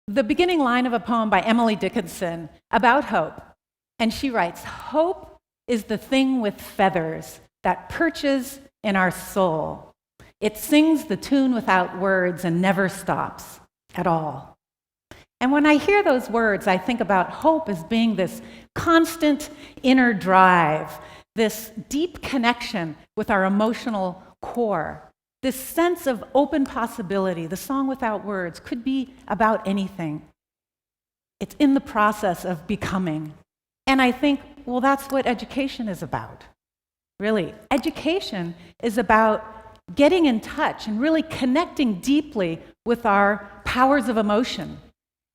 the beginning line of a poem by Emily Dickinson about hope. And she writes, "Hope is the thing with feathers that perches in our soul. It sings the tune without words and never stops at all." And when I hear those words, I think about hope as being this constant inner drive, this deep connection with our emotional core, this sense of open possibility. The song without words could be about anything. It's in the process of becoming. And I think, well, that's what education is about. Really, education is about getting in touch and really connecting deeply with our powers of emotion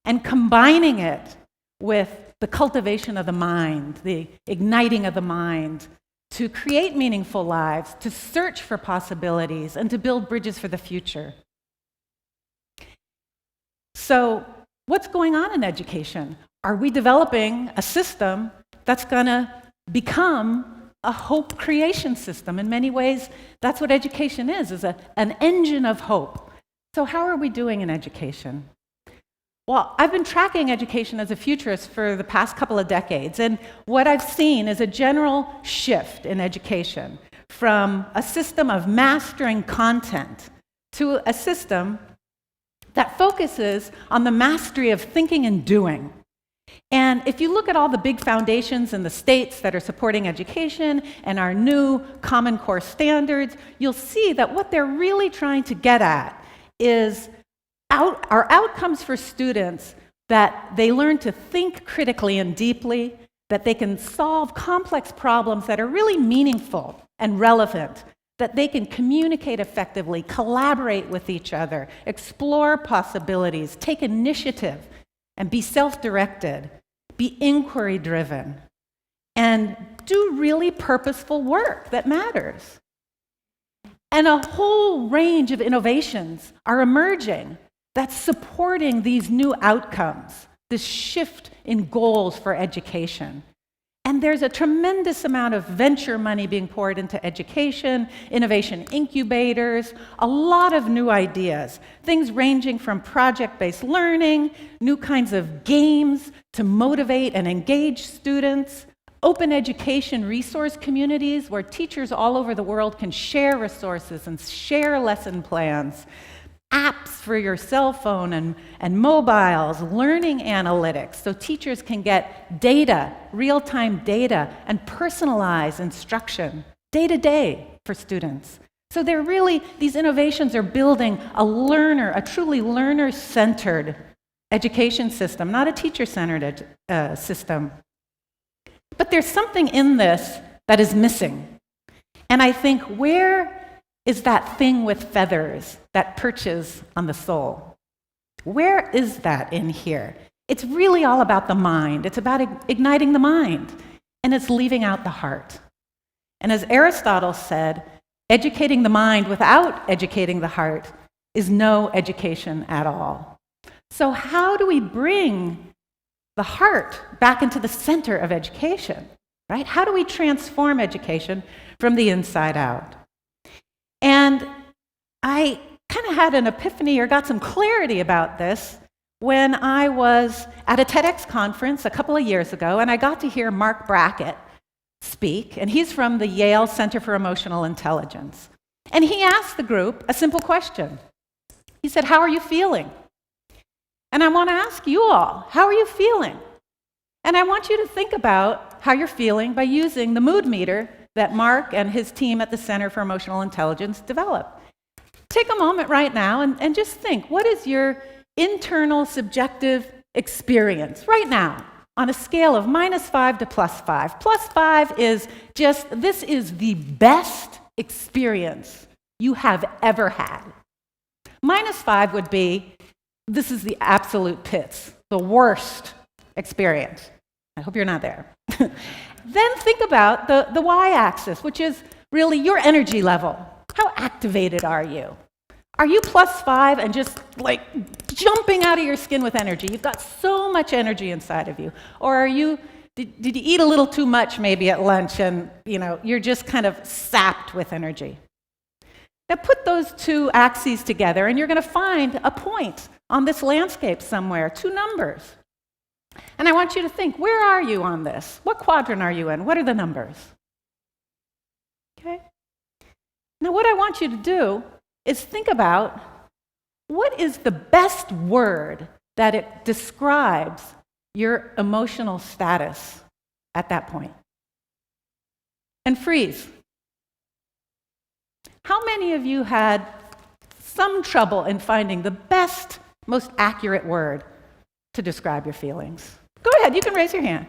and combining it with the cultivation of the mind, the igniting of the mind, to create meaningful lives, to search for possibilities, and to build bridges for the future. So, what's going on in education? Are we developing a system that's going to become a hope creation system? In many ways, that's what education is an engine of hope. So how are we doing in education? Well, I've been tracking education as a futurist for the past couple of decades, and what I've seen is a general shift in education from a system of mastering content to a system that focuses on the mastery of thinking and doing. And if you look at all the big foundations in the states that are supporting education and our new Common Core standards, you'll see that what they're really trying to get at is our outcomes for students, that they learn to think critically and deeply, that they can solve complex problems that are really meaningful and relevant, that they can communicate effectively, collaborate with each other, explore possibilities, take initiative, and be self-directed, be inquiry-driven, and do really purposeful work that matters. And a whole range of innovations are emerging that's supporting these new outcomes, this shift in goals for education. And there's a tremendous amount of venture money being poured into education, innovation incubators, a lot of new ideas, things ranging from project-based learning, new kinds of games to motivate and engage students, open education resource communities where teachers all over the world can share resources and share lesson plans, apps for your cell phone and mobiles, learning analytics, so teachers can get data, real-time data, and personalize instruction day to day for students. So these innovations are building a truly learner-centered education system, not a teacher-centered system. But there's something in this that is missing. And I think, where is that thing with feathers that perches on the soul? Where is that in here? It's really all about the mind. It's about igniting the mind, and it's leaving out the heart. And as Aristotle said, educating the mind without educating the heart is no education at all. So how do we bring the heart back into the center of education, right? How do we transform education from the inside out? And I kind of had an epiphany or got some clarity about this when I was at a TEDx conference a couple of years ago, and I got to hear Mark Brackett speak, and he's from the Yale Center for Emotional Intelligence. And he asked the group a simple question. He said, "How are you feeling?" And I want to ask you all, how are you feeling? And I want you to think about how you're feeling by using the mood meter that Mark and his team at the Center for Emotional Intelligence developed. Take a moment right now and just think, what is your internal subjective experience right now on a scale of -5 to +5? +5 is just, this is the best experience you have ever had. -5 would be, this is the absolute pits, the worst experience. I hope you're not there. Then think about the y-axis, which is really your energy level. How activated are you? Are you +5 and just like jumping out of your skin with energy? You've got so much energy inside of you. Or did you eat a little too much maybe at lunch and you're just kind of sapped with energy? Now put those two axes together and you're going to find a point on this landscape somewhere, two numbers. And I want you to think, where are you on this? What quadrant are you in? What are the numbers? Okay? Now, what I want you to do is think about what is the best word that it describes your emotional status at that point. And freeze. How many of you had some trouble in finding the best, most accurate word to describe your feelings? Go ahead, you can raise your hand.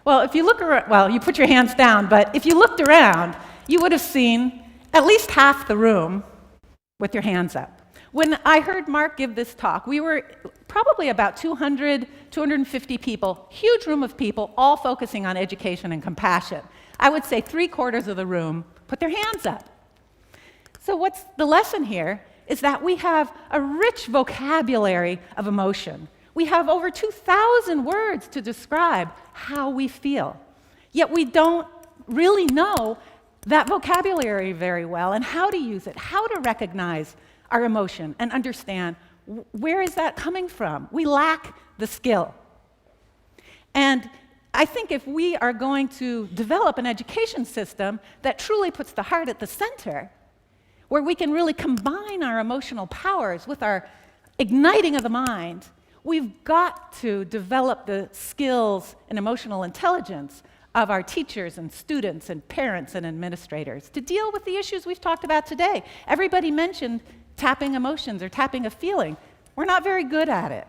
Well, if you look around, well, you put your hands down, but if you looked around, you would have seen at least half the room with your hands up. When I heard Mark give this talk, we were probably about 200, 250 people, huge room of people, all focusing on education and compassion. I would say 3/4 of the room put their hands up. So what's the lesson here is that we have a rich vocabulary of emotion. We have over 2,000 words to describe how we feel. Yet we don't really know that vocabulary very well and how to use it, how to recognize our emotion and understand where is that coming from. We lack the skill. And I think if we are going to develop an education system that truly puts the heart at the center, where we can really combine our emotional powers with our igniting of the mind, we've got to develop the skills and emotional intelligence of our teachers and students and parents and administrators to deal with the issues we've talked about today. Everybody mentioned tapping emotions or tapping a feeling. We're not very good at it.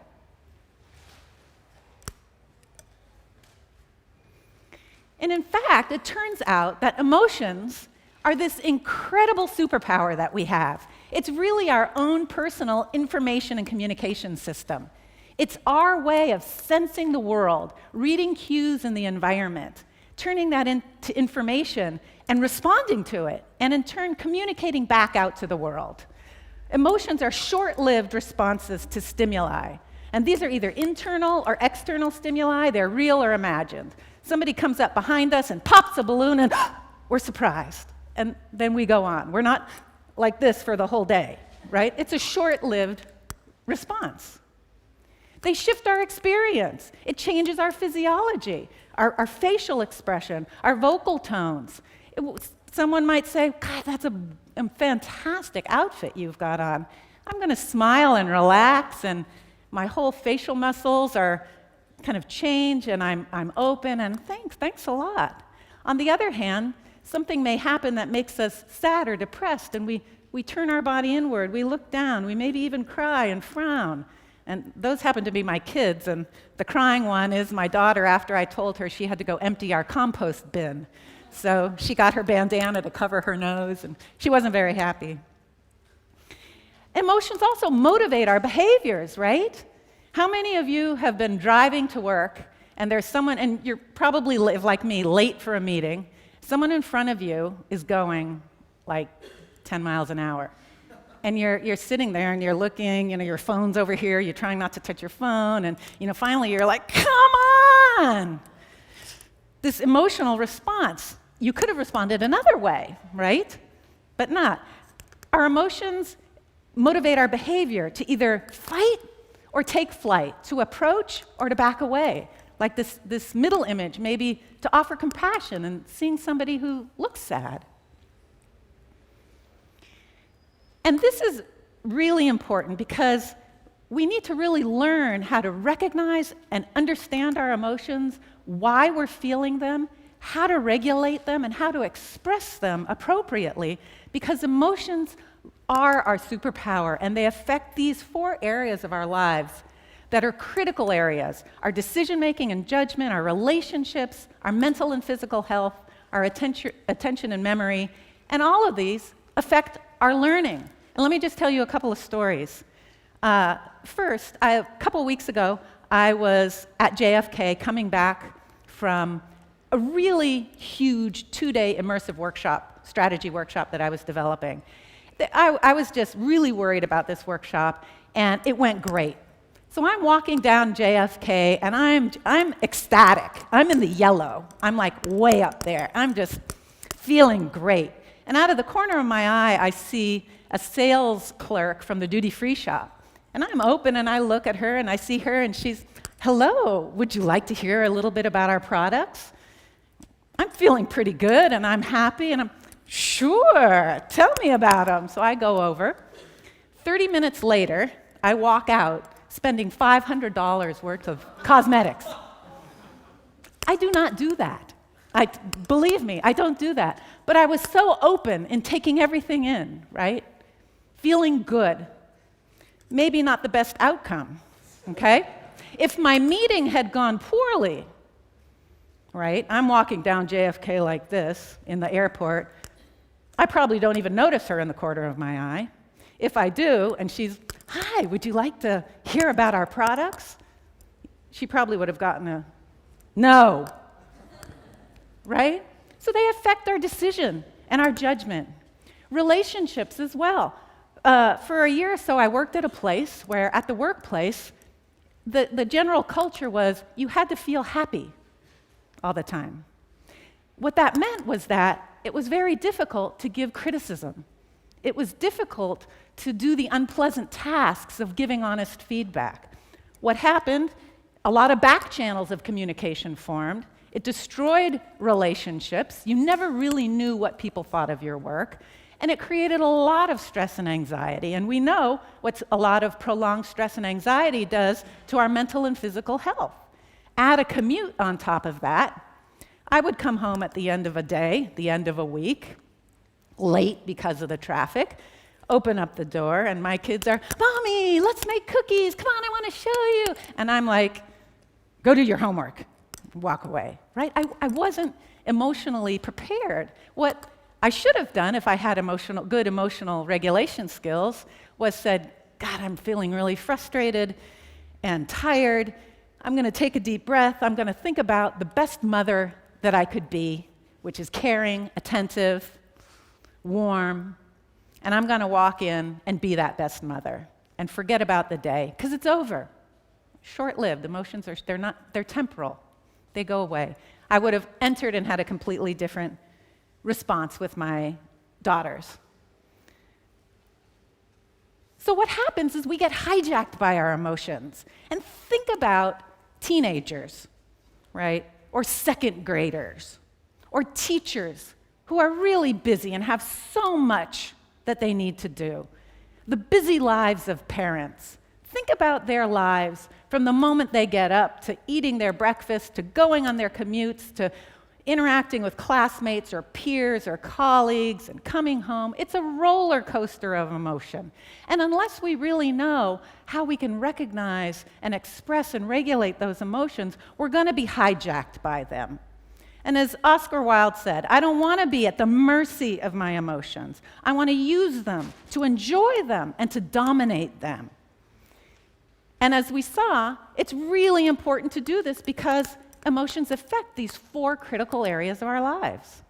And in fact, it turns out that emotions are this incredible superpower that we have. It's really our own personal information and communication system. It's our way of sensing the world, reading cues in the environment, turning that into information and responding to it, and in turn communicating back out to the world. Emotions are short-lived responses to stimuli, and these are either internal or external stimuli. They're real or imagined. Somebody comes up behind us and pops a balloon and we're surprised, and then we go on. We're not like this for the whole day, right? It's a short-lived response. They shift our experience. It changes our physiology, our facial expression, our vocal tones. Someone might say, God, that's a fantastic outfit you've got on. I'm going to smile and relax, and my whole facial muscles are kind of change, and I'm open, and thanks a lot. On the other hand, something may happen that makes us sad or depressed, and we turn our body inward, we look down, we maybe even cry and frown. And those happen to be my kids, and the crying one is my daughter after I told her she had to go empty our compost bin. So she got her bandana to cover her nose, and she wasn't very happy. Emotions also motivate our behaviors, right? How many of you have been driving to work, and there's someone, and you're probably, like me, late for a meeting. Someone in front of you is going like 10 miles an hour. And you're sitting there and you're looking, your phone's over here, you're trying not to touch your phone, and finally you're like, come on! This emotional response. You could have responded another way, right? But not. Our emotions motivate our behavior to either fight or take flight, to approach or to back away. Like this middle image, maybe to offer compassion and seeing somebody who looks sad. And this is really important because we need to really learn how to recognize and understand our emotions, why we're feeling them, how to regulate them, and how to express them appropriately, because emotions are our superpower, and they affect these 4 areas of our lives that are critical areas: our decision-making and judgment, our relationships, our mental and physical health, our attention and memory, and all of these affect our learning. And let me just tell you a couple of stories. First, a couple weeks ago, I was at JFK coming back from a really huge 2-day immersive workshop, strategy workshop that I was developing. I was just really worried about this workshop, and it went great. So I'm walking down JFK, and I'm ecstatic. I'm in the yellow. I'm like way up there. I'm just feeling great. And out of the corner of my eye, I see a sales clerk from the duty-free shop. And I'm open and I look at her and I see her and she's, hello, would you like to hear a little bit about our products? I'm feeling pretty good and I'm happy and I'm, sure, tell me about them. So I go over. 30 minutes later, I walk out spending $500 worth of cosmetics. I do not do that. Believe me, I don't do that. But I was so open in taking everything in, right? Feeling good. Maybe not the best outcome, okay? If my meeting had gone poorly, right? I'm walking down JFK like this in the airport. I probably don't even notice her in the corner of my eye. If I do, and she's, hi, would you like to hear about our products? She probably would have gotten a no, right? So they affect our decision and our judgment. Relationships as well. For a year or so, I worked at a place where, at the workplace, the general culture was you had to feel happy all the time. What that meant was that it was very difficult to give criticism. It was difficult to do the unpleasant tasks of giving honest feedback. What happened? A lot of back channels of communication formed. It destroyed relationships. You never really knew what people thought of your work. And it created a lot of stress and anxiety. And we know what a lot of prolonged stress and anxiety does to our mental and physical health. Add a commute on top of that. I would come home at the end of a day, the end of a week, late because of the traffic, open up the door, and my kids are, Mommy, let's make cookies. Come on, I want to show you. And I'm like, go do your homework. Walk away, right? I wasn't emotionally prepared. What I should have done if I had good emotional regulation skills was said, God, I'm feeling really frustrated and tired. I'm going to take a deep breath. I'm going to think about the best mother that I could be, which is caring, attentive, warm, and I'm going to walk in and be that best mother and forget about the day, because it's over. Short-lived. Emotions they're temporal. They go away. I would have entered and had a completely different response with my daughters. So what happens is we get hijacked by our emotions. And think about teenagers, right? Or second graders, or teachers who are really busy and have so much that they need to do. The busy lives of parents. Think about their lives from the moment they get up to eating their breakfast, to going on their commutes, to interacting with classmates or peers or colleagues and coming home. It's a roller coaster of emotion. And unless we really know how we can recognize and express and regulate those emotions, we're going to be hijacked by them. And as Oscar Wilde said, I don't want to be at the mercy of my emotions. I want to use them, to enjoy them, and to dominate them. And as we saw, it's really important to do this because emotions affect these 4 critical areas of our lives.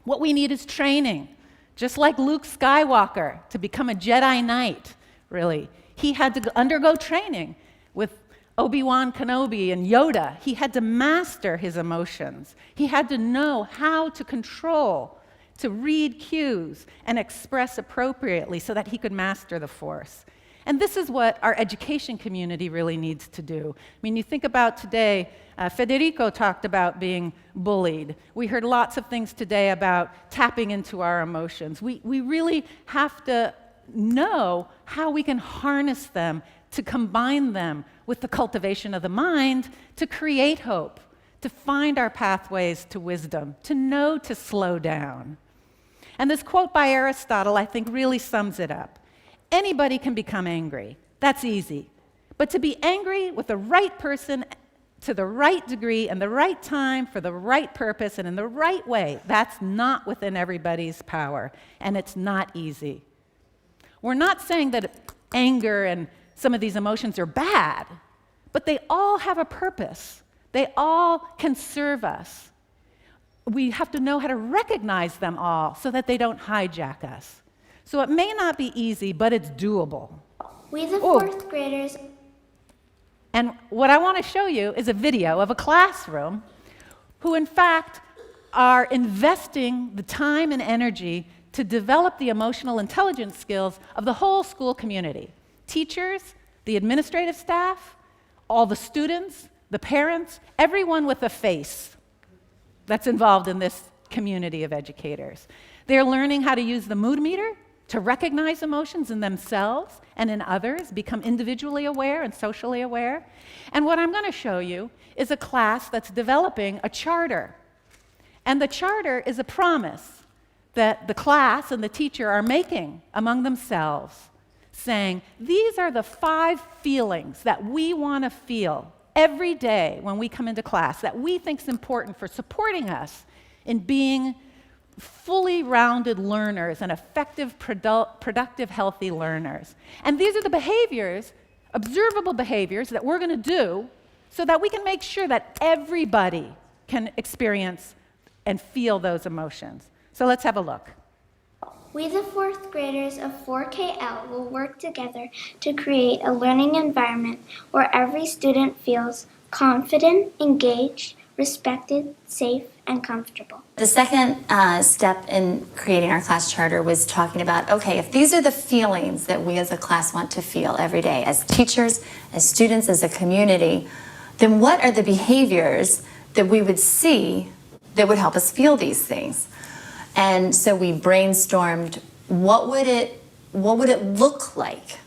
What we need is training. Just like Luke Skywalker, to become a Jedi Knight, really. He had to undergo training with Obi-Wan Kenobi and Yoda. He had to master his emotions. He had to know how to control, to read cues, and express appropriately so that he could master the Force. And this is what our education community really needs to do. I mean, you think about today, Federico talked about being bullied. We heard lots of things today about tapping into our emotions. We really have to know how we can harness them, to combine them with the cultivation of the mind to create hope, to find our pathways to wisdom, to know to slow down. And this quote by Aristotle, I think, really sums it up. Anybody can become angry. That's easy. But to be angry with the right person to the right degree and the right time for the right purpose and in the right way, that's not within everybody's power, and it's not easy. We're not saying that anger and some of these emotions are bad, but they all have a purpose. They all can serve us. We have to know how to recognize them all so that they don't hijack us. So it may not be easy, but it's doable. We, the 4th graders. And what I want to show you is a video of a classroom who, in fact, are investing the time and energy to develop the emotional intelligence skills of the whole school community. Teachers, the administrative staff, all the students, the parents, everyone with a face that's involved in this community of educators. They're learning how to use the mood meter to recognize emotions in themselves and in others, become individually aware and socially aware. And what I'm going to show you is a class that's developing a charter. And the charter is a promise that the class and the teacher are making among themselves, saying, these are the 5 feelings that we want to feel every day when we come into class, that we think is important for supporting us in being fully rounded learners and effective, productive, healthy learners. And these are the behaviors, observable behaviors, that we're going to do so that we can make sure that everybody can experience and feel those emotions. So let's have a look. We, the 4th graders of 4KL, will work together to create a learning environment where every student feels confident, engaged, respected, safe, and comfortable. The second step in creating our class charter was talking about, okay, if these are the feelings that we as a class want to feel every day, as teachers, as students, as a community, then what are the behaviors that we would see that would help us feel these things? And so we brainstormed, what would it look like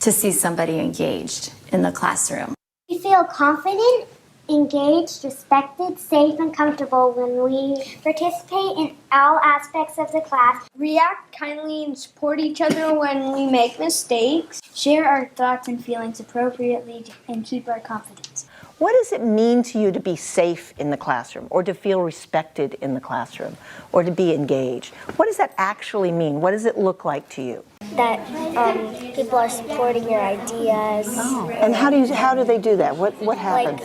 to see somebody engaged in the classroom? We feel confident, engaged, respected, safe, and comfortable when we participate in all aspects of the class. React kindly and support each other when we make mistakes. Share our thoughts and feelings appropriately and keep our confidence. What does it mean to you to be safe in the classroom, or to feel respected in the classroom, or to be engaged? What does that actually mean? What does it look like to you? That people are supporting your ideas. And how do they do that? What happens?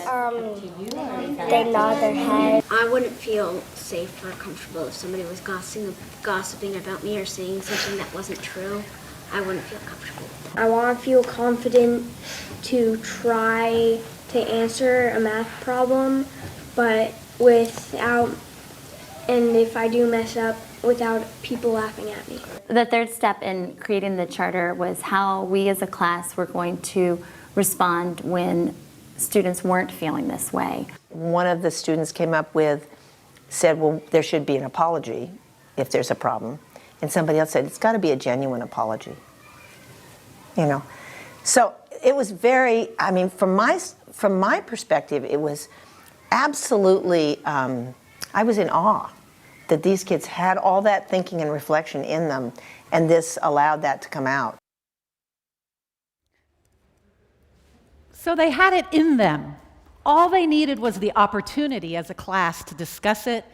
They nod their head. I wouldn't feel safe or comfortable if somebody was gossiping about me or saying something that wasn't true. I wouldn't feel comfortable. I want to feel confident to try to answer a math problem, but without, and if I do mess up, without people laughing at me. The third step in creating the charter was how we as a class were going to respond when students weren't feeling this way. One of the students said, well, there should be an apology if there's a problem. And somebody else said, it's got to be a genuine apology. So it was very, from my perspective, it was absolutely, I was in awe that these kids had all that thinking and reflection in them, and this allowed that to come out. So they had it in them. All they needed was the opportunity as a class to discuss it,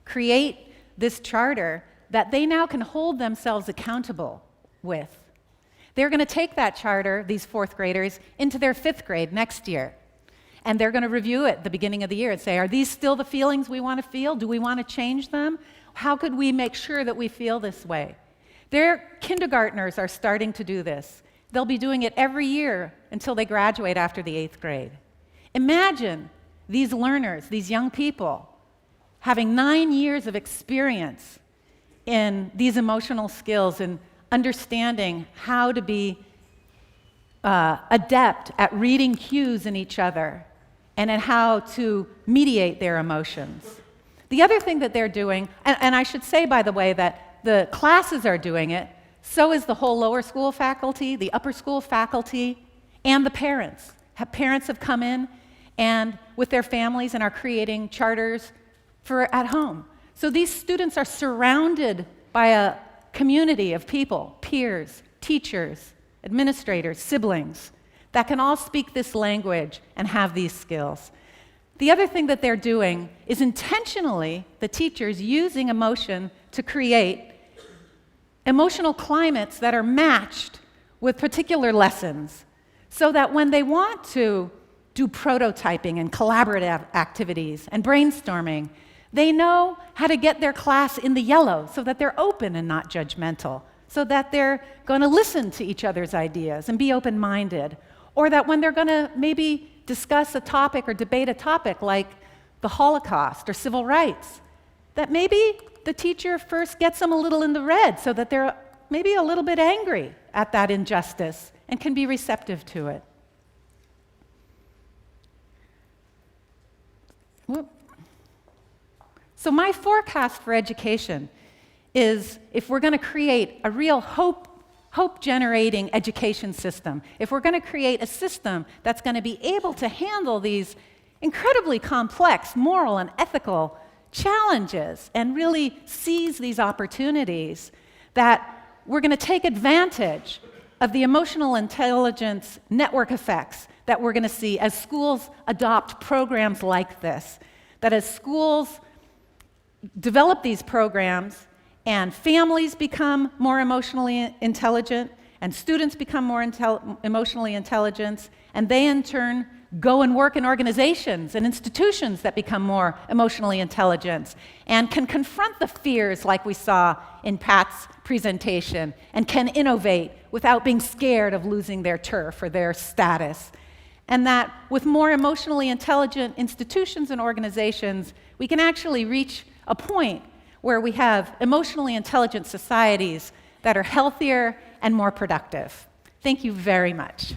create this charter that they now can hold themselves accountable with. They're going to take that charter, these 4th graders, into their 5th grade next year. And they're going to review it at the beginning of the year and say, are these still the feelings we want to feel? Do we want to change them? How could we make sure that we feel this way? Their kindergartners are starting to do this. They'll be doing it every year until they graduate after the 8th grade. Imagine these learners, these young people, having 9 years of experience in these emotional skills and understanding how to be adept at reading cues in each other and at how to mediate their emotions. The other thing that they're doing, and I should say, by the way, that the classes are doing it, so is the whole lower school faculty, the upper school faculty, and the parents. Parents have come in and with their families and are creating charters for at home. So these students are surrounded by a community of people, peers, teachers, administrators, siblings, that can all speak this language and have these skills. The other thing that they're doing is intentionally, the teachers using emotion to create emotional climates that are matched with particular lessons, so that when they want to do prototyping and collaborative activities and brainstorming, they know how to get their class in the yellow so that they're open and not judgmental, so that they're going to listen to each other's ideas and be open-minded, or that when they're going to maybe discuss a topic or debate a topic like the Holocaust or civil rights, that maybe the teacher first gets them a little in the red so that they're maybe a little bit angry at that injustice and can be receptive to it. Whoop. So my forecast for education is, if we're going to create a real hope-generating education system, if we're going to create a system that's going to be able to handle these incredibly complex moral and ethical challenges and really seize these opportunities, that we're going to take advantage of the emotional intelligence network effects that we're going to see as schools adopt programs like this, that as schools develop these programs and families become more emotionally intelligent and students become more emotionally intelligent, and they in turn go and work in organizations and institutions that become more emotionally intelligent and can confront the fears like we saw in Pat's presentation and can innovate without being scared of losing their turf or their status. And that with more emotionally intelligent institutions and organizations, we can actually reach a point where we have emotionally intelligent societies that are healthier and more productive. Thank you very much.